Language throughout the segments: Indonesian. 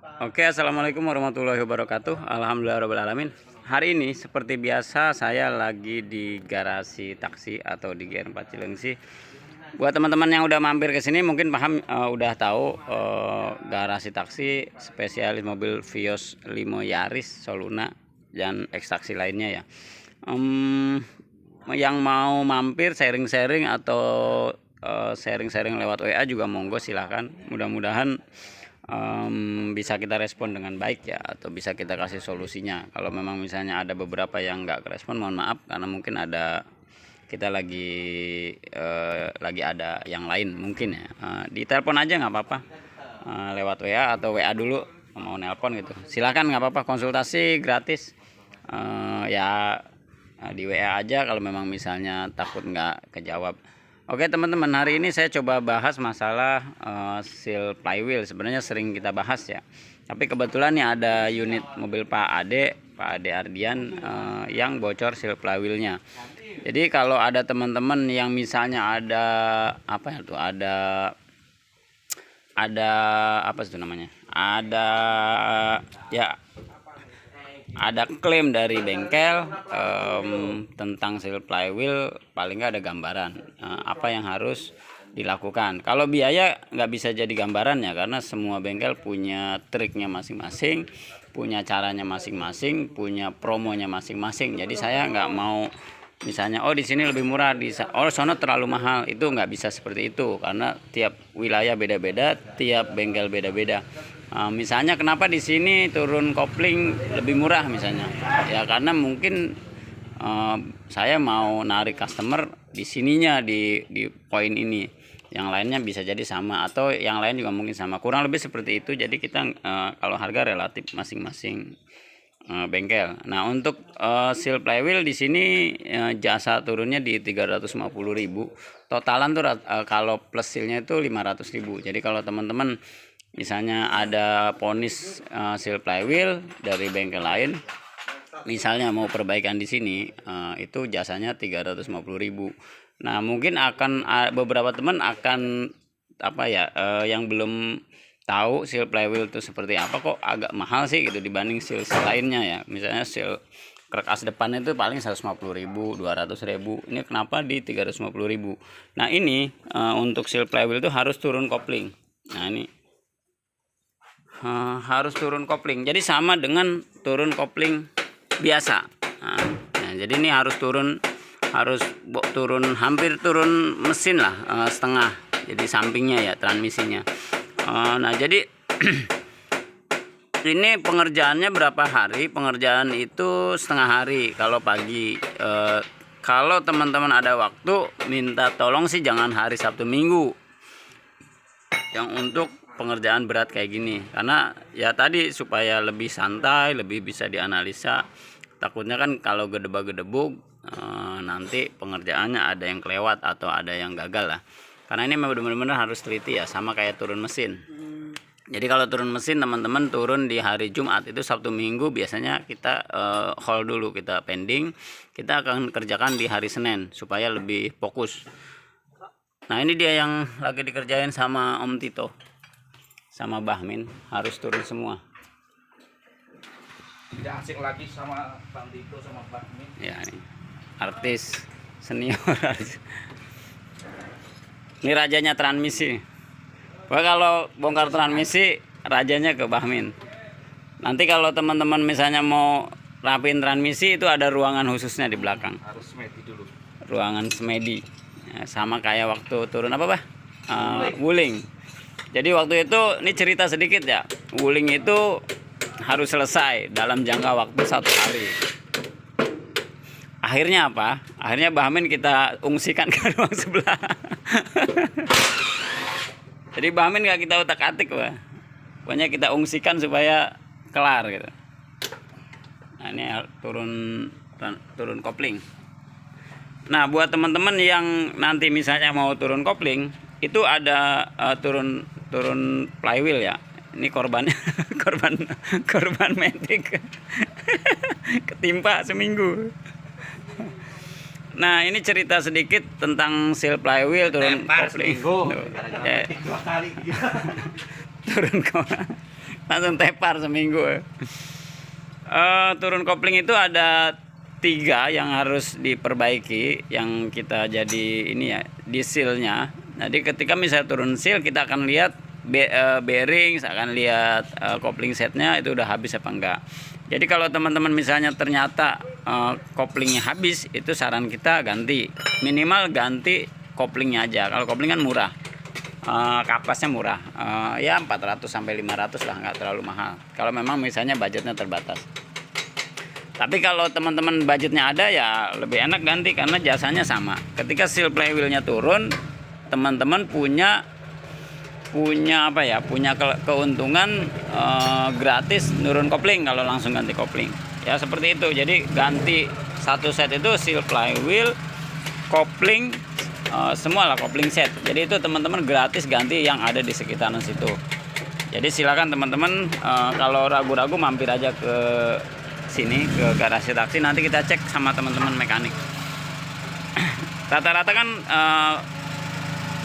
Oke, assalamualaikum warahmatullahi wabarakatuh. Alhamdulillahirobbilalamin. Hari ini seperti biasa saya lagi di garasi taksi atau di GR4 Cilengsi. Buat teman-teman yang udah mampir ke sini mungkin paham, udah tahu garasi taksi spesialis mobil Vios Limo Yaris, Soluna dan ekstraksi lainnya ya. Yang mau mampir sharing-sharing atau sharing-sharing lewat WA juga monggo silahkan. Mudah-mudahan bisa kita respon dengan baik ya, atau bisa kita kasih solusinya. Kalau memang misalnya ada beberapa yang nggak respon, mohon maaf karena mungkin ada kita lagi ada yang lain mungkin ya. Di telepon aja nggak apa-apa, lewat WA atau WA dulu mau nelpon gitu silahkan, nggak apa-apa, konsultasi gratis. Ya di WA aja kalau memang misalnya takut nggak kejawab. Oke teman-teman, hari ini saya coba bahas masalah seal flywheel. Sebenarnya sering kita bahas ya, tapi kebetulan nih ada unit mobil Pak Ade Ardian yang bocor seal flywheelnya. Jadi kalau ada teman-teman yang misalnya ada apa ya tuh, ada apa itu namanya, ada klaim dari bengkel tentang seal flywheel, paling nggak ada gambaran apa yang harus dilakukan. Kalau biaya nggak bisa jadi gambaran ya, karena semua bengkel punya triknya masing-masing, punya caranya masing-masing, punya promonya masing-masing. Jadi saya nggak mau misalnya di sini lebih murah, sono terlalu mahal. Itu nggak bisa seperti itu, karena tiap wilayah beda-beda, tiap bengkel beda-beda. Misalnya kenapa di sini turun kopling lebih murah misalnya ya, karena mungkin saya mau narik customer di sininya di poin ini, yang lainnya bisa jadi sama atau yang lain juga mungkin sama, kurang lebih seperti itu. Jadi kita kalau harga relatif masing-masing bengkel. Nah untuk seal flywheel di sini jasa turunnya di 350.000, totalan tuh kalau plus sealnya itu 500.000. Jadi kalau teman-teman misalnya ada ponis seal flywheel dari bengkel lain, misalnya mau perbaikan di sini, itu jasanya 350.000. Nah mungkin akan beberapa teman akan apa ya, yang belum tahu seal flywheel itu seperti apa, kok agak mahal sih gitu dibanding seal lainnya ya. Misalnya seal krek as depan itu paling 150.000, 200.000, ini kenapa di 350.000. Nah ini untuk seal flywheel itu harus turun kopling. Nah ini harus turun kopling, jadi sama dengan turun kopling biasa. Nah, jadi ini harus turun hampir turun mesin lah, setengah, jadi sampingnya ya transmisinya. Nah jadi ini pengerjaannya berapa hari? Pengerjaan itu setengah hari kalau pagi. Kalau teman-teman ada waktu, minta tolong sih jangan hari Sabtu Minggu yang untuk pengerjaan berat kayak gini, karena ya tadi supaya lebih santai, lebih bisa dianalisa. Takutnya kan kalau gedebak-gedebuk nanti pengerjaannya ada yang kelewat atau ada yang gagal lah. Karena ini memang benar-benar harus teliti ya, sama kayak turun mesin. Jadi kalau turun mesin teman-teman turun di hari Jumat, itu Sabtu Minggu biasanya kita hold dulu, kita pending, kita akan kerjakan di hari Senin supaya lebih fokus. Nah ini dia yang lagi dikerjain sama Om Tito sama Bahmin, harus turun semua. Tidak asing lagi sama Bang Tito sama Bahmin. Ya ini artis senior. Ini rajanya transmisi. Wah, kalau bongkar transmisi rajanya ke Bahmin. Nanti kalau teman-teman misalnya mau rapiin transmisi, itu ada ruangan khususnya di belakang. Harus semedi dulu. Ruangan semedi. Ya, sama kayak waktu turun apa Bah? Wuling. Jadi waktu itu, ini cerita sedikit ya, wuling itu harus selesai dalam jangka waktu 1 hari. Akhirnya apa? Akhirnya Bahmin kita ungsikan ke ruang sebelah. Jadi Bahmin gak kita utak-atik, Pak. Pokoknya kita ungsikan supaya kelar gitu. Nah ini turun kopling. Nah buat teman-teman yang nanti misalnya mau turun kopling, itu ada turun flywheel ya. Ini korbannya korban medik ketimpa seminggu. Nah ini cerita sedikit tentang seal flywheel turun kopling. langsung tepar seminggu. Turun kopling itu ada 3 yang harus diperbaiki, yang kita jadi ini ya, di sealnya. Jadi ketika misalnya turun seal, kita akan lihat bearing, akan lihat kopling setnya itu udah habis apa enggak. Jadi kalau teman-teman misalnya ternyata koplingnya habis, itu saran kita ganti, minimal ganti koplingnya aja. Kalau kopling kan murah, kapasnya murah, ya 400 sampai 500 lah, nggak terlalu mahal kalau memang misalnya budgetnya terbatas. Tapi kalau teman-teman budgetnya ada, ya lebih enak ganti karena jasanya sama. Ketika seal flywheelnya turun, teman-teman punya apa ya, punya keuntungan gratis nurun kopling kalau langsung ganti kopling ya, seperti itu. Jadi ganti satu set itu seal flywheel, kopling, semua lah kopling set. Jadi itu teman-teman gratis ganti yang ada di sekitaran situ. Jadi silakan teman-teman, kalau ragu-ragu mampir aja ke sini, ke garasi taksi, nanti kita cek sama teman-teman mekanik. Rata-rata kan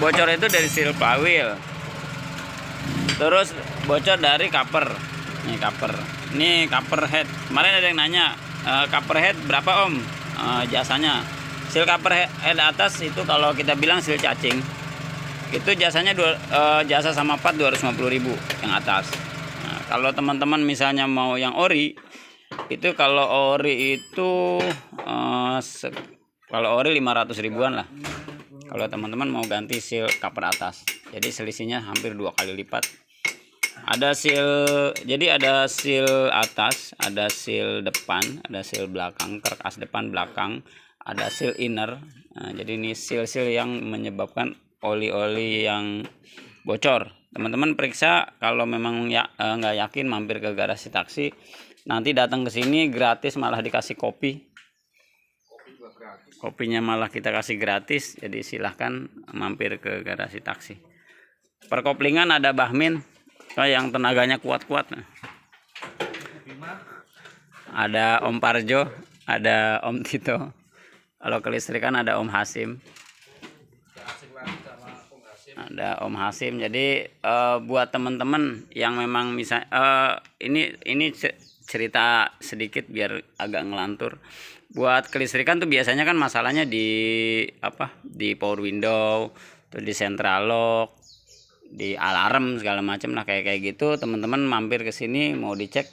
bocor itu dari seal flywheel, terus bocor dari cover. Ini cover head. Kemarin ada yang nanya, cover head berapa om jasanya? Seal cover head atas itu kalau kita bilang seal cacing, itu jasanya jasa sama part 250.000 yang atas. Nah, kalau teman-teman misalnya mau yang ori, itu kalau ori itu kalau ori 500 ribuan lah kalau teman-teman mau ganti seal cover atas. Jadi selisihnya hampir 2 kali lipat. Ada seal, jadi ada seal atas, ada seal depan, ada seal belakang, karkas depan belakang, ada seal inner. Nah, jadi ini seal-seal yang menyebabkan oli-oli yang bocor. Teman-teman periksa, kalau memang nggak yakin mampir ke garasi taksi, nanti datang ke sini gratis, malah dikasih kopi. Kopinya malah kita kasih gratis. Jadi silahkan mampir ke garasi taksi. Perkoplingan ada Bahmin, yang tenaganya kuat-kuat. Ada Om Parjo, ada Om Tito. Kalau kelistrikan ada Om Hasim. Ada Om Hasim. Jadi buat teman-teman yang memang ini cerita sedikit biar agak ngelantur. Buat kelistrikan tuh biasanya kan masalahnya di power window, tuh di central lock, di alarm segala macam lah, kayak gitu. Teman-teman mampir ke sini mau dicek,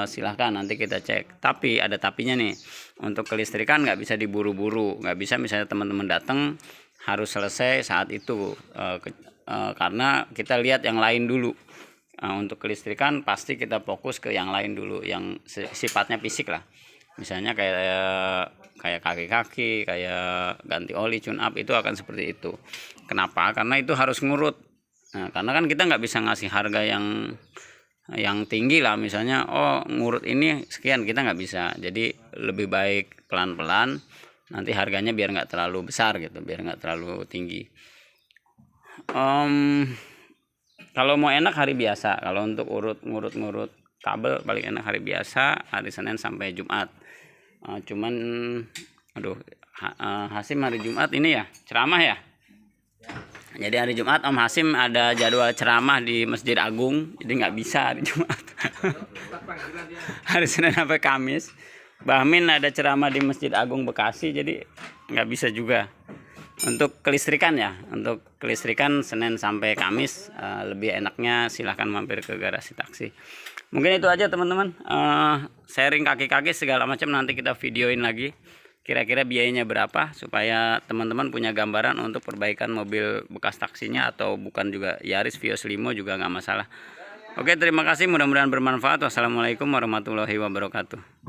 silahkan nanti kita cek. Tapi ada tapinya nih, untuk kelistrikan nggak bisa diburu-buru, nggak bisa misalnya teman-teman datang harus selesai saat itu, karena kita lihat yang lain dulu. Untuk kelistrikan pasti kita fokus ke yang lain dulu, yang sifatnya fisik lah, misalnya kayak kaki-kaki, kayak ganti oli, tune up, itu akan seperti itu. Kenapa? Karena itu harus ngurut. Nah, karena kan kita nggak bisa ngasih harga yang tinggi lah, misalnya ngurut ini sekian, kita nggak bisa. Jadi lebih baik pelan-pelan, nanti harganya biar nggak terlalu besar gitu, biar nggak terlalu tinggi. Kalau mau enak hari biasa, kalau untuk ngurut kabel paling enak hari biasa, hari Senin sampai Jumat. Cuman Hasim hari Jumat ini ya ceramah ya. Jadi hari Jumat Om Hasim ada jadwal ceramah di Masjid Agung, jadi nggak bisa hari Jumat. Hari Senin sampai Kamis. Bahmin ada ceramah di Masjid Agung Bekasi, jadi nggak bisa juga. Untuk kelistrikan ya, untuk kelistrikan Senin sampai Kamis, lebih enaknya silahkan mampir ke garasi taksi. Mungkin itu aja teman-teman, sharing kaki-kaki segala macam, nanti kita videoin lagi kira-kira biayanya berapa, supaya teman-teman punya gambaran untuk perbaikan mobil bekas taksinya, atau bukan juga Yaris, Vios, Limo juga nggak masalah. Oke, terima kasih, mudah-mudahan bermanfaat. Wassalamualaikum warahmatullahi wabarakatuh.